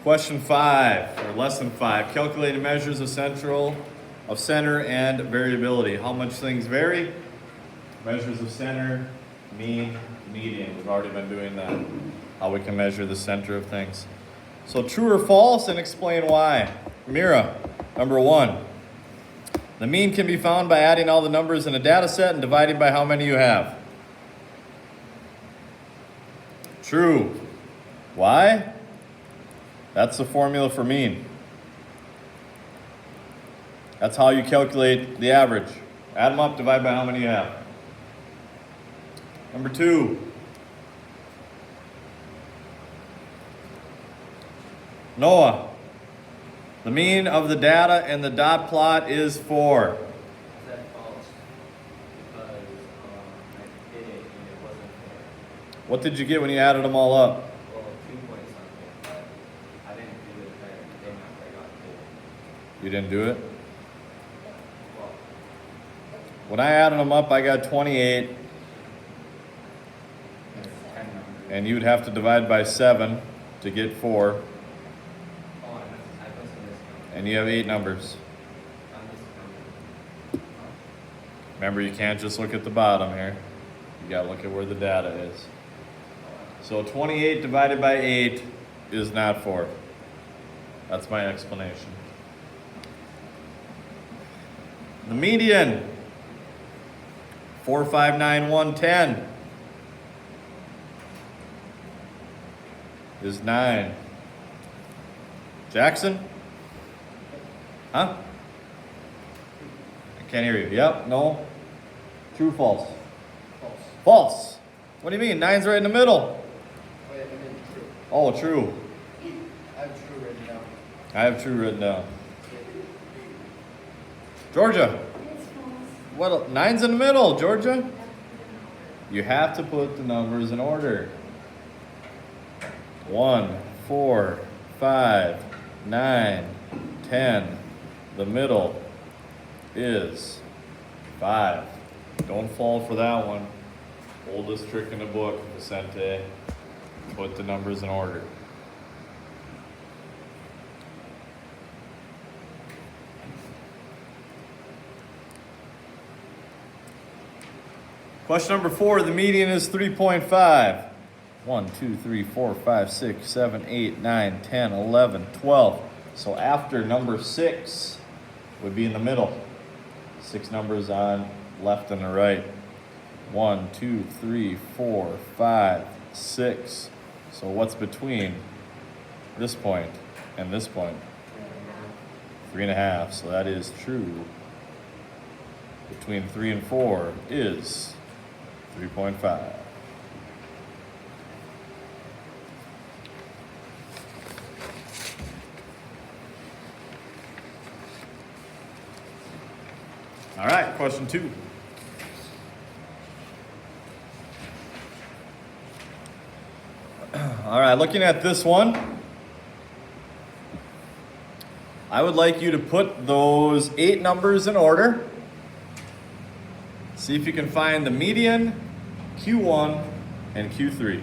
Question 5, or lesson 5, calculated measures of center and variability. How much things vary? Measures of center, mean, median. We've already been doing that. How we can measure the center of things. So true or false, and explain why. Mira, number 1. The mean can be found by adding all the numbers in a data set and dividing by how many you have. True. Why? That's the formula for mean. That's how you calculate the average. Add them up, divide by how many you have. Number 2. Noah, the mean of the data and the dot plot is 4. Is that false? Because I did it and it wasn't fair. What did you get when you added them all up? Well, 2 point something, but I didn't do it fair. Then after I got 2. You didn't do it? Well, When I added them up, I got 28, there's 10 numbers. and you'd have to divide by 7 to get 4, Oh, I must have miscounted. and you have 8 numbers. I miscounted. Remember, you can't just look at the bottom here. You gotta look at where the data is. So 28 divided by 8 is not 4. That's my explanation. The median, 4, 5, 9, 1, 10 is 9. Jackson? Huh? I can't hear you. Yep, no. True, false? False. False. What do you mean? 9's right in the middle. Wait, I mean true. Oh, true. I have true written down. I have true written down. Georgia. What? 9's in the middle, Georgia. You have to put the numbers in order. 1, 4, 5, 9, 10. The middle is 5. Don't fall for that one. Oldest trick in the book, Vicente. Put the numbers in order. Question number 4, the median is 3.5. 1, 2, 3, 4, 5, 6, 7, 8, 9, 10, 11, 12. So after number 6 would be in the middle. 6 numbers on left and the right. 1, 2, 3, 4, 5, 6. So what's between this point and this point? 3.5. So that is true. Between 3 and 4 is 3.5. All right, question 2. All right, looking at this one, I would like you to put those 8 numbers in order. See if you can find the median, Q1, and Q3.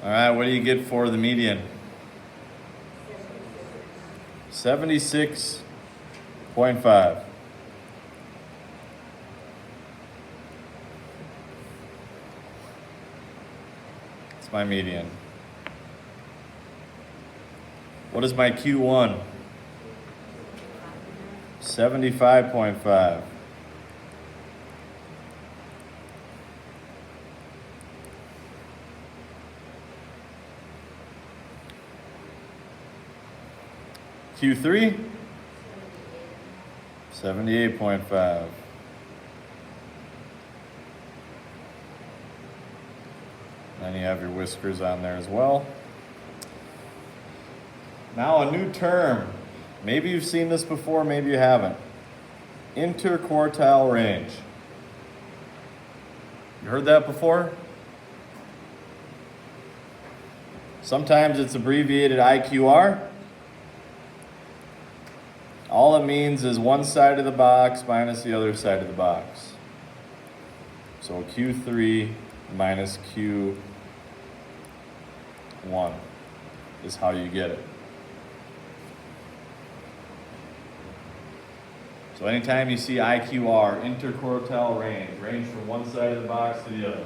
All right, what do you get for the median? 76.5. It's my median. What is my Q1? 75.5. Q3, 78.5. Then you have your whiskers on there as well. Now a new term. Maybe you've seen this before, maybe you haven't. Interquartile range. You heard that before? Sometimes it's abbreviated IQR. All it means is one side of the box minus the other side of the box. So Q3 minus Q1 is how you get it. So anytime you see IQR, interquartile range from one side of the box to the other.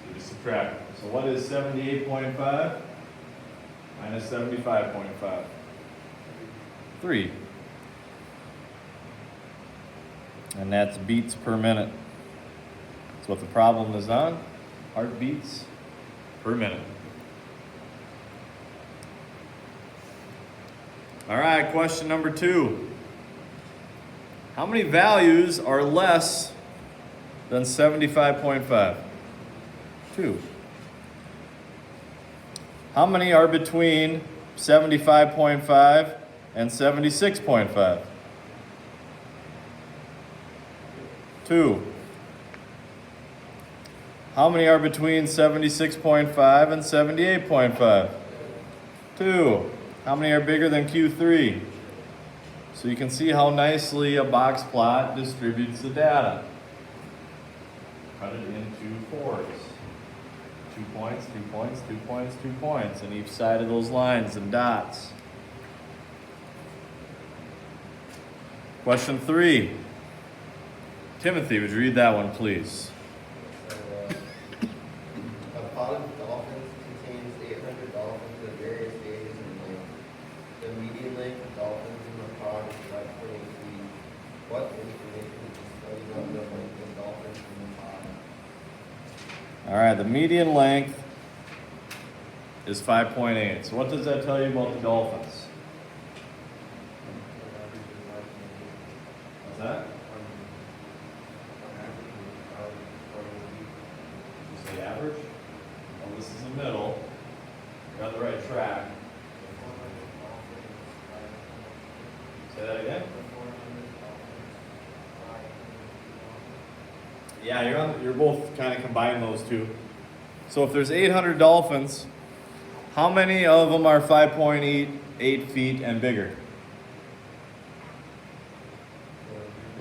So you subtract. So what is 78.5 minus 75.5? 3. And that's beats per minute. That's what the problem is on. Heartbeats per minute. All right, question number 2. How many values are less than 75.5? 2. How many are between 75.5 and 76.5? 2. How many are between 76.5 and 78.5? 2. How many are bigger than Q3? So you can see how nicely a box plot distributes the data. Cut it into 4s. 2 points, 2 points, 2 points, 2 points in each side of those lines and dots. Question 3. Timothy, would you read that one, please? So, a pod of dolphins contains 800 dolphins of various stages in length. The median length of dolphins in the pod is 5.8 feet. What information is studied on the length of dolphins in the pod? All right, the median length is 5.8. So what does that tell you about the dolphins? What's that? Is the average? Well, this is the middle. You're on the right track. Say that again? Yeah, you're both kind of combining those two. So if there's 800 dolphins, how many of them are 5.8 feet and bigger?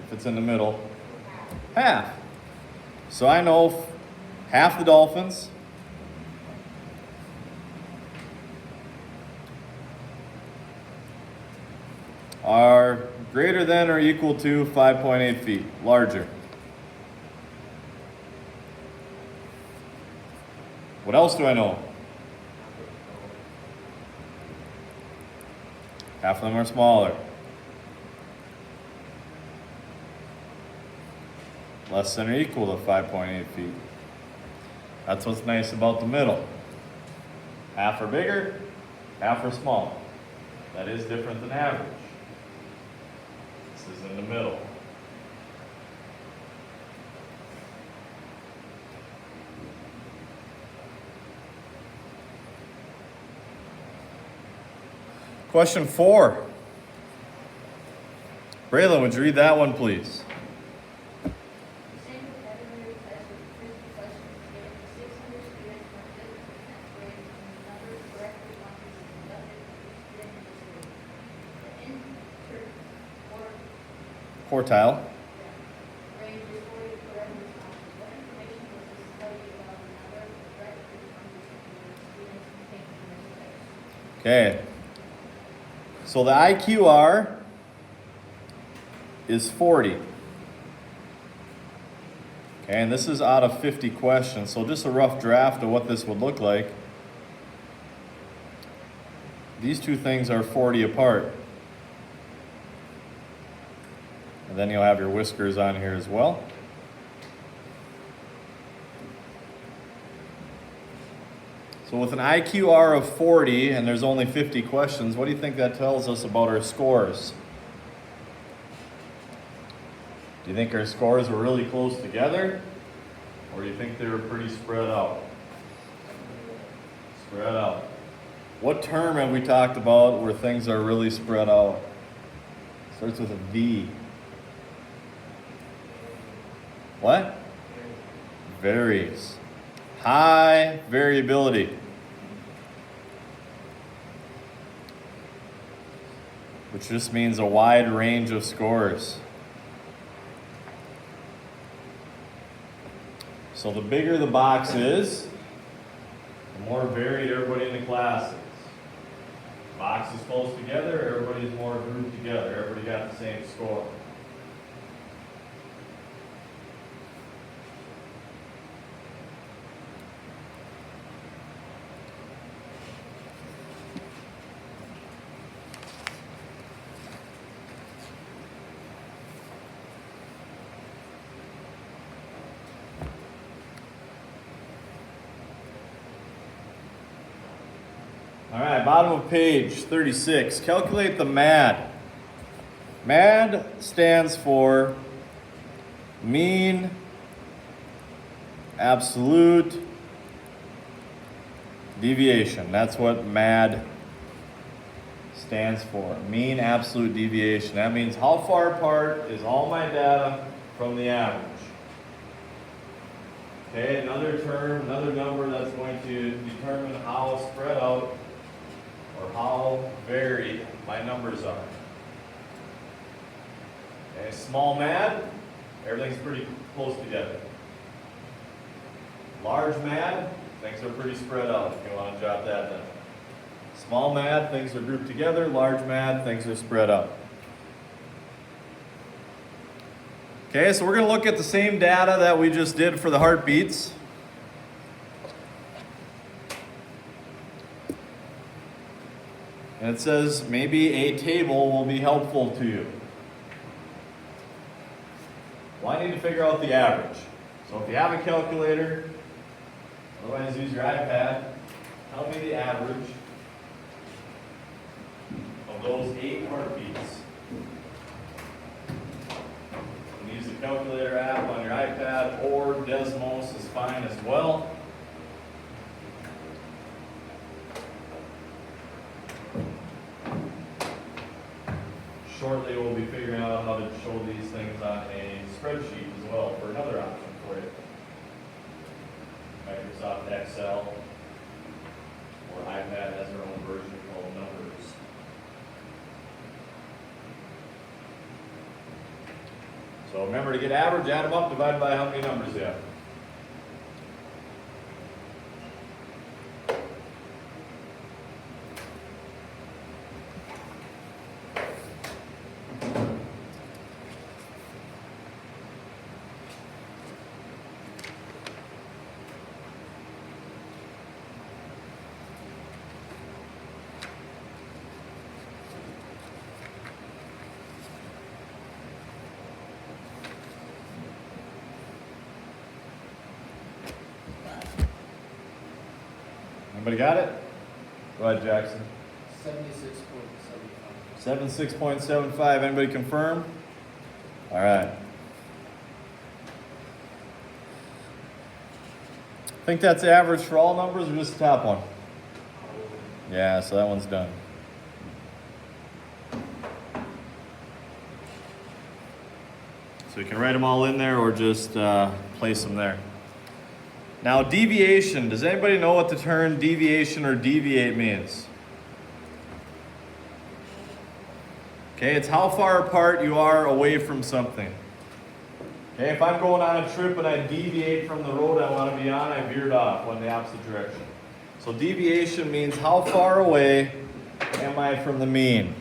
If it's in the middle, half. So I know half the dolphins are greater than or equal to 5.8 feet, larger. What else do I know? Half of them are smaller. Less than or equal to 5.8 feet. That's what's nice about the middle. Half are bigger, half are smaller. That is different than average. This is in the middle. Question 4. Braylon, would you read that one, please? The same vocabulary test with 50 questions given to 600 students from 50% grade and the number of correct responses conducted for each student in this grade. The Quartile. range is 40 correct responses. What information was this study about the number of correct responses for students taking this test? Okay. So the IQR is 40. Okay, and this is out of 50 questions. So just a rough draft of what this would look like. These two things are 40 apart. And then you'll have your whiskers on here as well. So with an IQR of 40 and there's only 50 questions, what do you think that tells us about our scores? Do you think our scores were really close together? Or do you think they were pretty spread out? Spread out. What term have we talked about where things are really spread out? Starts with a V. What? Varies. High variability. Which just means a wide range of scores. So the bigger the box is, the more varied everybody in the class is. Box is close together, everybody's more grouped together, everybody got the same score. All right, bottom of page 36. Calculate the MAD. MAD stands for mean absolute deviation. That's what MAD stands for. Mean absolute deviation. That means how far apart is all my data from the average. Okay, another term, another number that's going to determine how spread out or how varied my numbers are. Okay, small MAD, everything's pretty close together. Large MAD, things are pretty spread out, if you want to jot that down. Small MAD, things are grouped together. Large MAD, things are spread out. Okay, so we're going to look at the same data that we just did for the heartbeats. And it says maybe a table will be helpful to you. Well, I need to figure out the average. So if you have a calculator, otherwise use your iPad, tell me the average of those 8 heartbeats. You can use the calculator app on your iPad, or Desmos is fine as well. Shortly, we'll be figuring out how to show these things on a spreadsheet as well for another option for you. Microsoft Excel or iPad has their own version called Numbers. So remember to get average, add them up, divide by how many numbers you have. Anybody got it? Go ahead, Jackson. 76.75. 76.75. Anybody confirm? All right. Think that's average for all numbers or just the top one? Yeah, so that one's done. So you can write them all in there or just place them there. Now, deviation. Does anybody know what the term deviation or deviate means? Okay, it's how far apart you are away from something. Okay, if I'm going on a trip and I deviate from the road I want to be on, I veered off, went the opposite direction. So deviation means how far away am I from the mean?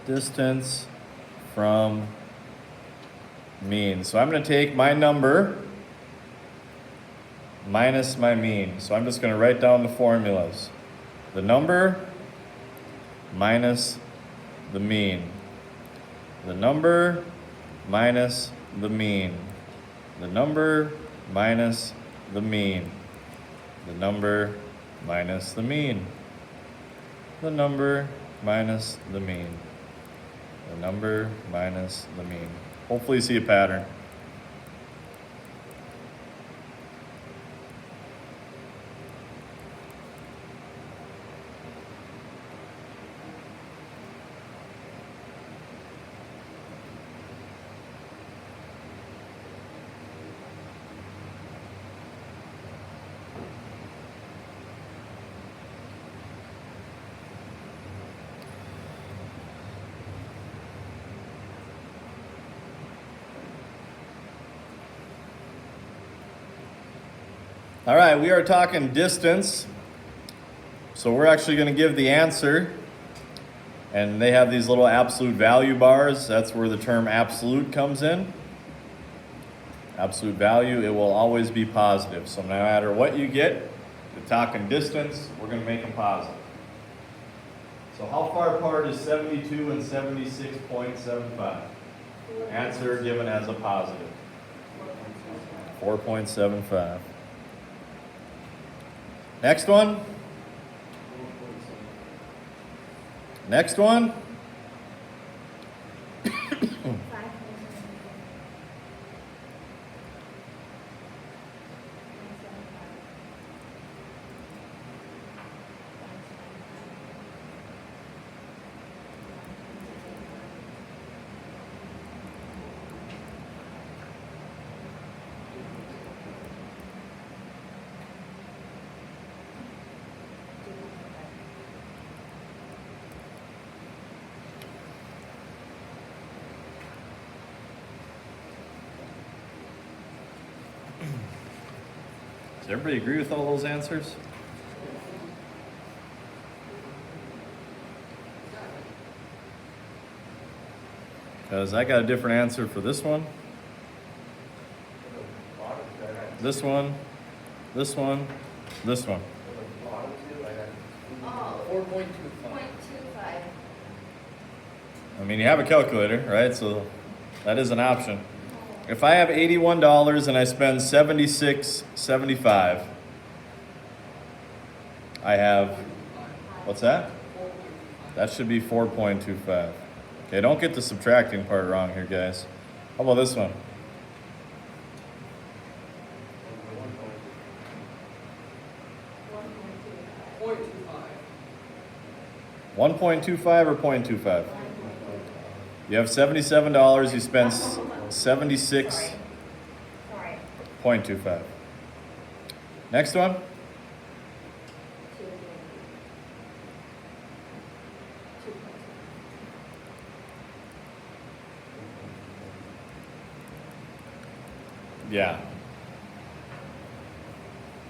Distance from mean. So I'm going to take my number minus my mean. So I'm just going to write down the formulas. The number minus the mean. The number minus the mean. The number minus the mean. The number minus the mean. The number minus the mean. The number minus the mean. Hopefully you see a pattern. All right, we are talking distance. So we're actually going to give the answer. And they have these little absolute value bars. That's where the term absolute comes in. Absolute value, it will always be positive. So no matter what you get, the talking distance, we're going to make them positive. So how far apart is 72 and 76.75? Answer given as a positive. 4.75. Next one. Next one. 'Does everybody agree with all those answers? Because I got a different answer for this one, this one, this one, this one. Oh, 4.25. 0.25. I mean, you have a calculator, right? So that is an option. If I have $81 and I spend $76.75, I have, what's that? That should be 4.25. Okay, don't get the subtracting part wrong here, guys. How about this one? 1.25 or 0.25? You have $77, you spend 76.25. Sorry. Next one? Yeah.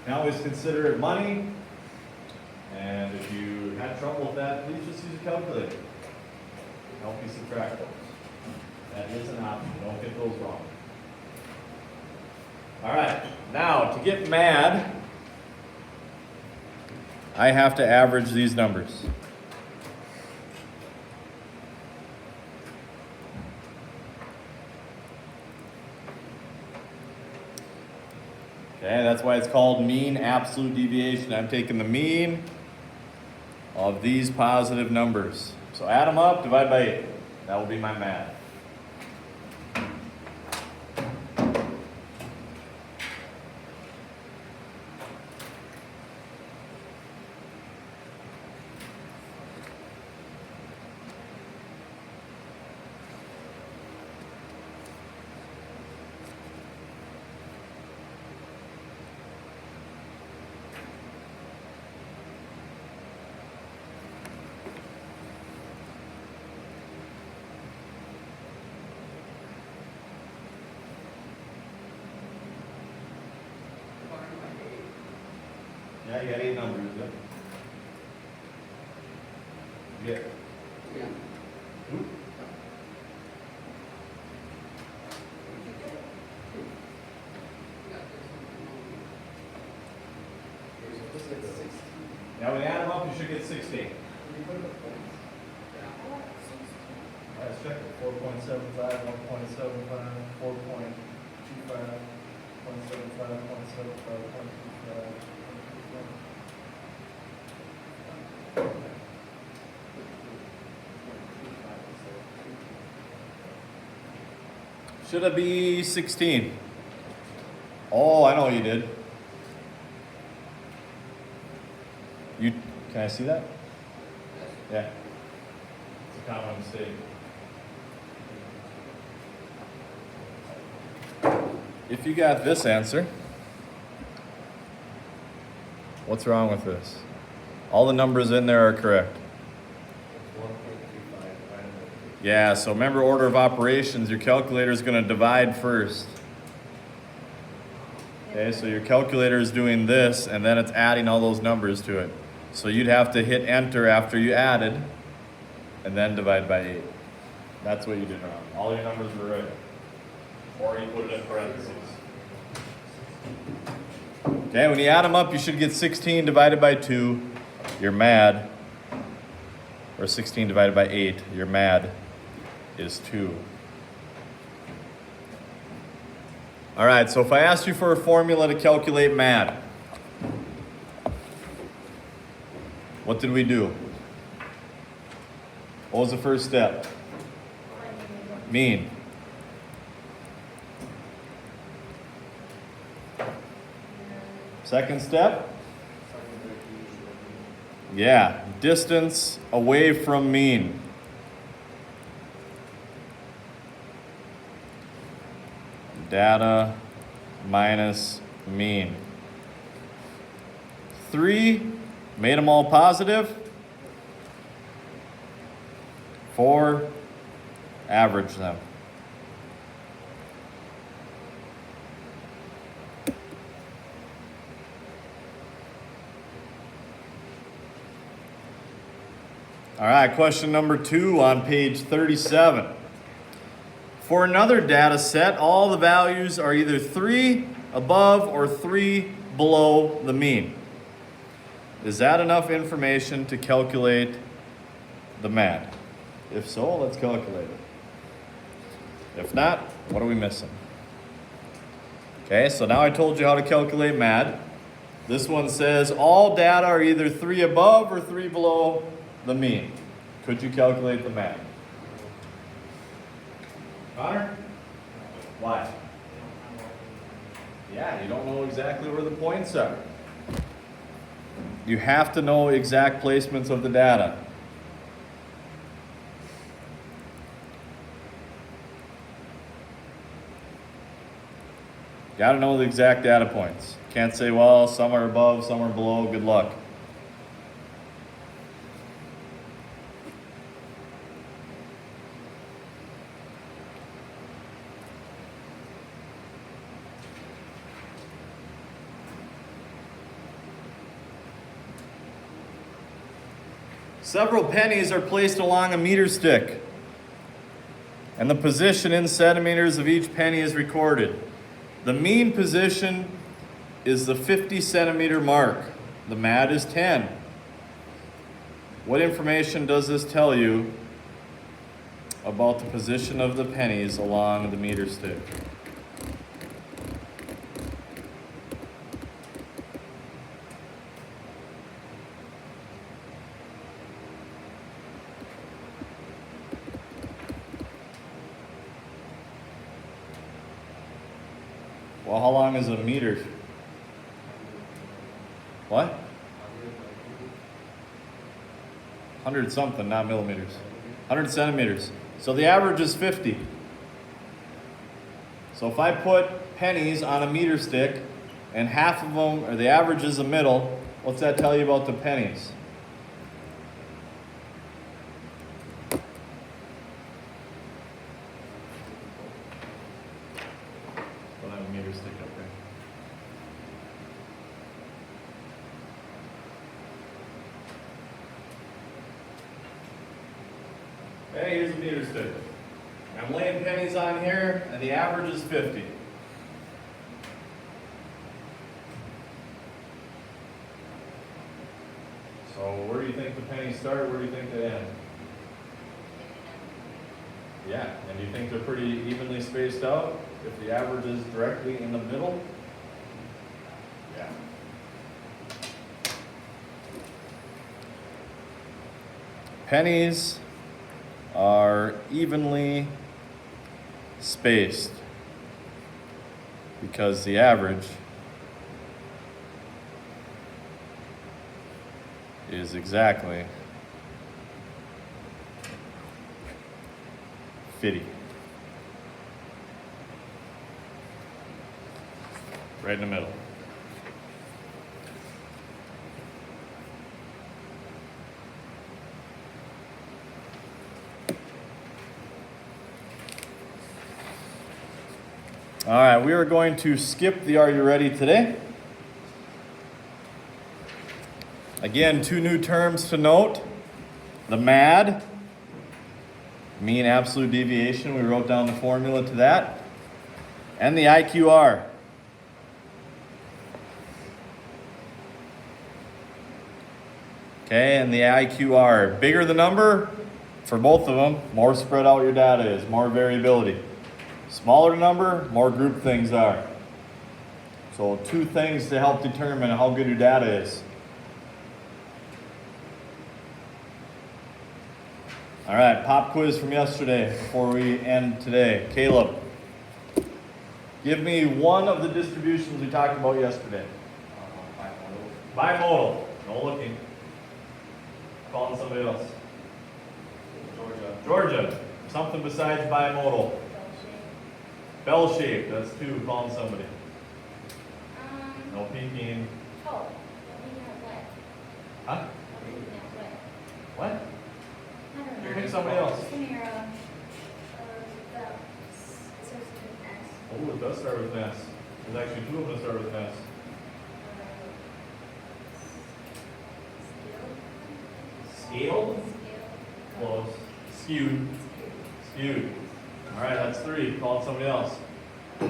Now always consider it money. And if you had trouble with that, please just use a calculator. Help you subtract those. That is an option. Don't get those wrong. All right. Now, to get mad, I have to average these numbers. Okay, that's why it's called mean absolute deviation. I'm taking the mean of these positive numbers. So add them up, divide by 8. That will be my math. Yeah, you got 8 numbers, yep. Yeah. Oop. Now when you add them up, you should get 16. All right, let's check it. 4.75, 1.75, 4.25, 0.75, 0.75, 0.25. Should it be 16? Oh, I know what you did. Can I see that? Yeah. It's a common mistake. If you got this answer, what's wrong with this? All the numbers in there are correct. 1.25. Yeah, so remember order of operations, your calculator is going to divide first. Okay, so your calculator is doing this, and then it's adding all those numbers to it. So you'd have to hit enter after you added, and then divide by 8. That's what you did wrong. All your numbers were right. Or you put it in parentheses. Okay, when you add them up, you should get 16 divided by 2. You're mad. Or 16 divided by 8. You're mad is 2. All right, so if I asked you for a formula to calculate MAD, what did we do? What was the first step? Mean. Second step? Yeah, distance away from mean. Data minus mean. 3, made them all positive. 4, average them. All right, question number 2 on page 37. For another data set, all the values are either 3 above or 3 below the mean. Is that enough information to calculate the MAD? If so, let's calculate it. If not, what are we missing? Okay, so now I told you how to calculate MAD. This one says all data are either 3 above or 3 below the mean. Could you calculate the MAD? Connor? Why? Yeah, you don't know exactly where the points are. You have to know exact placements of the data. Got to know the exact data points. Can't say, well, some are above, some are below, good luck. Several pennies are placed along a meter stick, and the position in centimeters of each penny is recorded. The mean position is the 50 centimeter mark. The MAD is 10. What information does this tell you about the position of the pennies along the meter stick? Well, how long is a meter? What? 100 something, not millimeters. 100 centimeters. So the average is 50. So if I put pennies on a meter stick and half of them, or the average is the middle, what's that tell you about the pennies? We'll have a meter stick up there. Okay, here's a meter stick. I'm laying pennies on here, and the average is 50. So where do you think the pennies start? Where do you think they end? Yeah, and do you think they're pretty evenly spaced out? If the average is directly in the middle? Yeah. Pennies are evenly spaced because the average is exactly 50. Right in the middle. All right, we are going to skip the Are You Ready today. Again, 2 new terms to note. The MAD, mean absolute deviation, we wrote down the formula to that. And the IQR. Okay, and the IQR. Bigger the number, for both of them, more spread out your data is, more variability. Smaller the number, more grouped things are. So 2 things to help determine how good your data is. All right, pop quiz from yesterday before we end today. Caleb, give me one of the distributions we talked about yesterday. Bimodal. No looking. Calling somebody else. Georgia. Something besides bimodal. Bell shape. That's 2. Calling somebody. No peeking. Oh, maybe not wet. Huh? Maybe not wet. What? I don't know. Pick somebody else. Give me your, Oh, it does start with an S. There's actually 2 of them that start with an S. Scaled? Close. Skewed. Skewed. All right, that's 3. Calling somebody else. So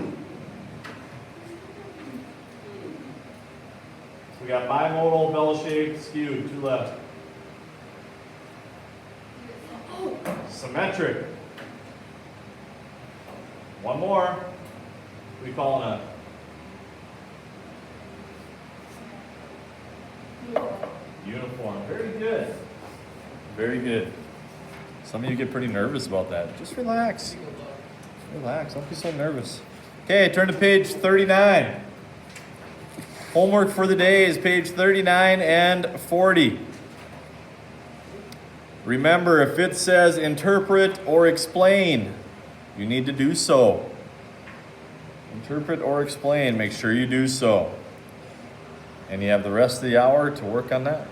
we got bimodal, bell-shaped, skewed. 2 left. Symmetric. 1 more. What are we calling that? Uniform. Very good. Very good. Some of you get pretty nervous about that. Just relax. Relax. Don't be so nervous. Okay, turn to page 39. Homework for the day is page 39 and 40. Remember, if it says interpret or explain, you need to do so. Interpret or explain, make sure you do so. And you have the rest of the hour to work on that.